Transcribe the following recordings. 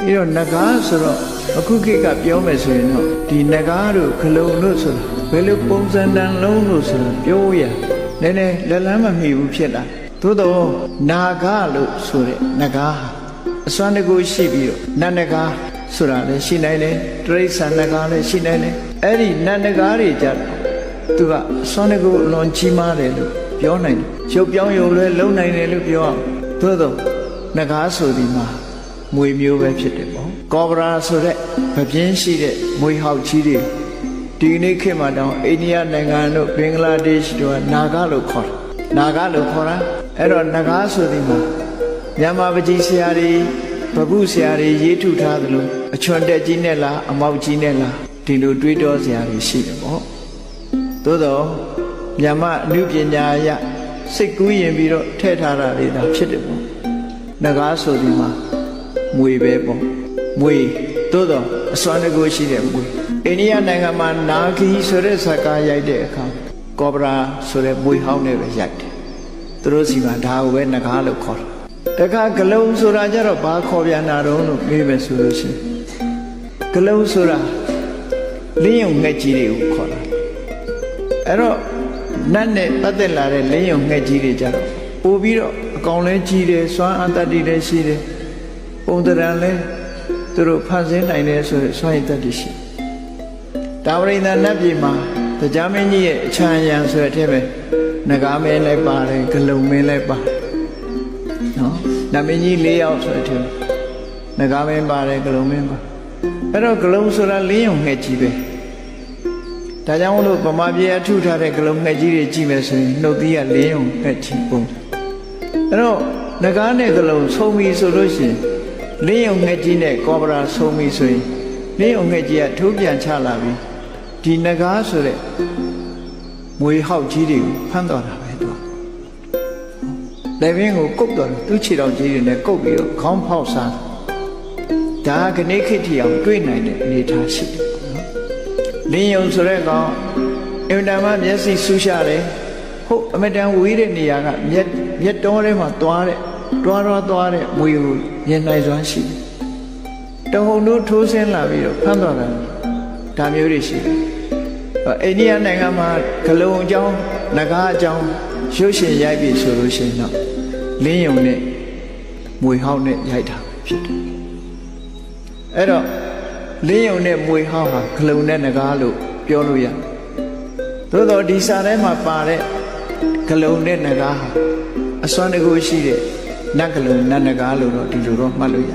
ဒီတော့နဂါဆိုတော့အခုခေတ်ကပြောမယ်ဆိုရင်တော့ဒီနဂါတို့ခလုံတို့ဆိုတာဘယ်လိုပုံစံတန်လုံးလို့ဆိုတာပြောရနည်းနည်းလက်လန်းမမီဘူးဖြစ်တာသို့တော့နာဂလို့ဆိုတဲ့နဂါအစွမ်းတကူရှိပြီးတော့နတ်နဂါဆိုတာလည်းရှိနိုင်တယ်တိရစ္ဆာန်နဂါလည်းရှိနိုင်တယ်အဲ့ဒီနတ်နဂါတွေကြတော့သူကအစွမ်းတကူအလွန်ကြီးမားတယ်လို့ပြောနိုင်တယ်ရုပ်ပြောင်းရုပ်လွဲလုံနိုင်တယ်လို့ပြောအောင်သို့တော့နဂါဆိုဒီမှာမွေမျိုးပဲဖြစ်တယ်ပေါ့ကောဘရာဆိုတဲ့ဗပြင်းရှိတဲ့မွေဟောက်ကြီးတွေဒီနေ့ခေတ်မှာတောင်အိန္ဒိယနိုင်ငံတို့ဘင်္ဂလားဒေ့ရှ်တို့ကနာဂလို့ခေါ်တာနာဂလို့ခေါ်တာအဲ့တော့နဂါဆိုဒီမှာမြန်မာပကြီးဆရာတွေဗပုဆရာတွေရေးထုထားသလိုအချွန်တက်ကြီးနဲ့လားအမောက်ကြီးနဲ့လားဒီလိုတွေးတောဆရာတွေရှိတယ်ပေါ့သို့တော့မြန်မာအနုပညာအရစိတ်ကူးရင်ပြီးတော့ထည့်ထားတာတွေဒါဖြစ်တယ်ပေါ့နဂါဆိုဒီမှာမွေပဲပေါ့မွေသို့တော့အစွမ်းတကူရှိတဲ့မွေအိန္ဒိယနိုင်ငံမှာနာဂီဆိုတဲ့ဇာကာရိုက်တဲ့အခါကောဘရာဆိုတဲ့မွေဟောင်းနဲ့ပဲရိုက်တယ်သူတို့စီမှာဒါကိုပဲနဂါလို့ခေါ်တယ်တခါဂလုံဆိုတာကြတော့ဘာခေါ်ပြန်တာတုံးလို့မေးမယ်ဆိုလို့ရှိရင်ဂလုံဆိုတာလင်းယုံငှက်ကြီးတွေကိုခေါ်တာအဲ့တော့နတ်နဲ့ပတ်သက်လာတဲ့လင်းယုံငှက်ကြီးတွေကြတော့ပို့ပြီးတော့အကောင်လဲကြီးတယ်စွမ်းအတ္တတိလည်းရှိတယ်ပုံတရံလဲသူတို့ဖန်ဆင်းနိုင်တယ်ဆိုရယ်စွမ်းရည်တတ်တည်ရှိတာဝရိန္ဒနတ်ပြည်မှာတရားမင်းကြီးရဲ့အချမ်းရံဆိုတဲ့အထက်ပဲနဂါမင်းလည်းပါတယ်ဂလုံမင်းလည်းပါတယ်နော်နတ်မင်းကြီး၄ယောက်ဆိုတဲ့အထက်နဂါမင်းပါတယ်ဂလုံမင်းပါအဲ့တော့ဂလုံဆိုတာလင်းယုံငှက်ကြီးပဲဒါကြောင့်မလို့ဗမာပြည်အထုထားတဲ့ဂလုံငှက်ကြီးတွေကြည့်မယ်ဆိုရင်နှုတ်သီးကလင်းယုံငှက်ကြီးပုံအဲ့တော့နဂါနဲ့ဂလုံဆုံးပြီဆိုလို့ရှိရင်လင်းယုံငှက်ကြီးနဲ့ကောဘရာဆုံးပြီဆိုရင်လင်းယုံငှက်ကြီးကထိုးပြန်ချလာပြီဒီနဂါဆိုတဲ့မွေဟောက်ကြီးတွေကိုဖမ်းတော်တာပဲသူလက်ဘင်းကိုကုတ်တော်သူ့ခြေတော်ကြီးတွေနဲ့ကုတ်ပြီးတော့ခေါင်းဖောက်စားဒါကနေ့ခေတ်ထီအောင်တွေးနိုင်တဲ့အနေအထားရှိတယ်လင်းယုံဆိုတဲ့ကောင်အင်တာမမျက်စိဆူးရှာတယ်ဟုတ်အမတန်ဝေးတဲ့နေရာကမြက်တော်ထဲမှာသွားတဲ့မွေကိုမြင်နိုင်စွမ်းရှိတယ်တဟုန်တို့ထိုးဆင်းလာပြီးတော့ဖမ်းတော်တာဒါမျိုးတွေရှိတယ်အိန္ဒိယနိုင်ငံမှာဂလုံအကြောင်းနဂါအကြောင်းရုပ်ရှင်ရိုက်ပြီဆိုလို့ရှိရင်တော့လင်းယုံနဲ့မွေဟောက်နဲ့ရိုက်တာဖြစ်တယ်အဲ့တော့လင်းယုံနဲ့မွေဟောက်ဟာဂလုံနဲ့နဂါလို့ပြောလို့ရတယ်သို့တော့ဒီစာထဲမှာပါတဲ့ဂလုံနဲ့နဂါဟာအစွမ်းတကူရှိတဲ့နတ်ဂလုံနတ်နဂါလို့တော့ဒီလိုတော့မှတ်လို့ရ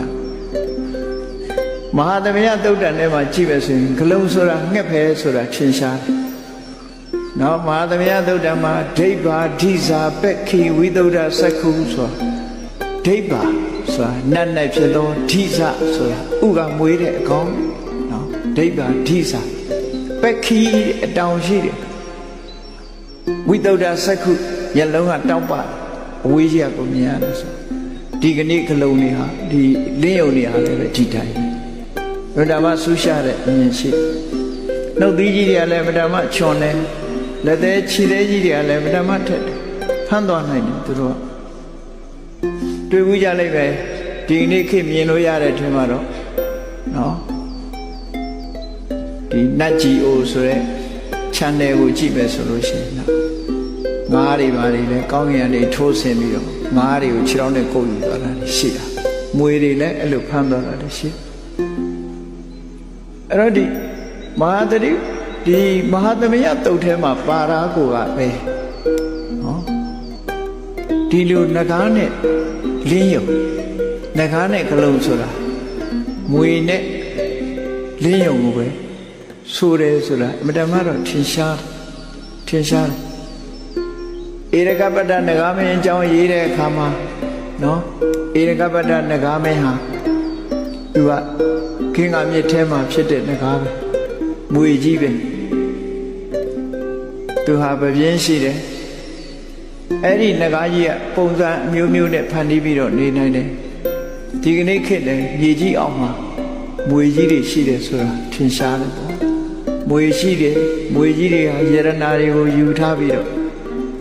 မဟာသမယသုတ်တန်ထဲမှာကြည့်ပဲဆိုရင်ဂလုံဆိုတာငှက်ဖဲဆိုတာထင်ရှားတယ်နော်မဟာသမယသုတ်တန်မှာဒိဗ္ဗာဓိဇာပက္ခိဝိသုဒ္ဓစက္ခုဆိုတာဒိဗ္ဗာဆိုတာနတ်နဲ့ဖြစ်သောဓိဇဆိုတာဥကမွေးတဲ့အကောင်နော်ဒိဗ္ဗာဓိဇာပက္ခိအတောင်ရှိတယ်ဝိသုဒ္ဓစက္ခုမျက်လုံးကတောက်ပအဝေးကြီးကိုမြင်ရတယ်ဆိုဒီကနေ့ဂလုံတွေဟာဒီလင်းယုံတွေဟာလည်းပဲဒီတိုင်းဘုရားမဆူရှာတဲ့အမြင်ရှိနှုတ်သီးကြီးတွေကလည်းဗဒမချွန်တယ်လက်သေးခြေသေးကြီးတွေကလည်းဗဒမထက်တယ်ဖမ်းသွားနိုင်တယ်သူတို့တွေ့ဘူးကြလိုက်ပဲဒီနေ့ခေတ်မြင်လို့ရတဲ့အထင်မှာတော့နော်ဒီနတ်ကြီးအိုဆိုတဲ့ channel ကိုကြည့်ပဲဆိုလို့ရှိရင်နော်ငါးတွေပါတွေလည်းကောင်းကင်ကနေထိုးဆင်းပြီးတော့ငါးတွေကိုခြေထောက်နဲ့ကုပ်ယူသွားတာရှိတာမွေတွေလည်းအဲ့လိုဖမ်းသွားတာရှိအဲ့တော့ဒီမဟာသမယတုတ်ထဲမှာပါရာကိုကပဲနော်ဒီလိုနဂါနဲ့လင်းယုံနဂါနဲ့ဂလုံဆိုတာမွေနဲ့လင်းယုံကိုပဲဆိုတယ်ဆိုတာအမတမတော့ထင်ရှားဧရကပတ္တနဂါမင်းအကြောင်းရေးတဲ့အခါမှာနော်ဧရကပတ္တနဂါမင်းဟာသူကခင်းကမြစ်ထဲမှာဖြစ်တဲ့နဂါပဲမွေကြီးပဲသူဟာပပြင်းရှိတယ်အဲ့ဒီနဂါကြီးကပုံစံအမျိုးမျိုးနဲ့ဖန်တီးပြီးတော့နေနိုင်တယ်ဒီကနေ့ခေတ်လည်းမြေကြီးအောင်မှာမွေကြီးတွေရှိတယ်ဆိုတာထင်ရှားတယ်ပေါ့မွေရှိတယ်မွေကြီးတွေဟာယရနာတွေကိုယူထားပြီးတော့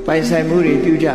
ပိုင်ဆိုင်မှုတွေပြုကြ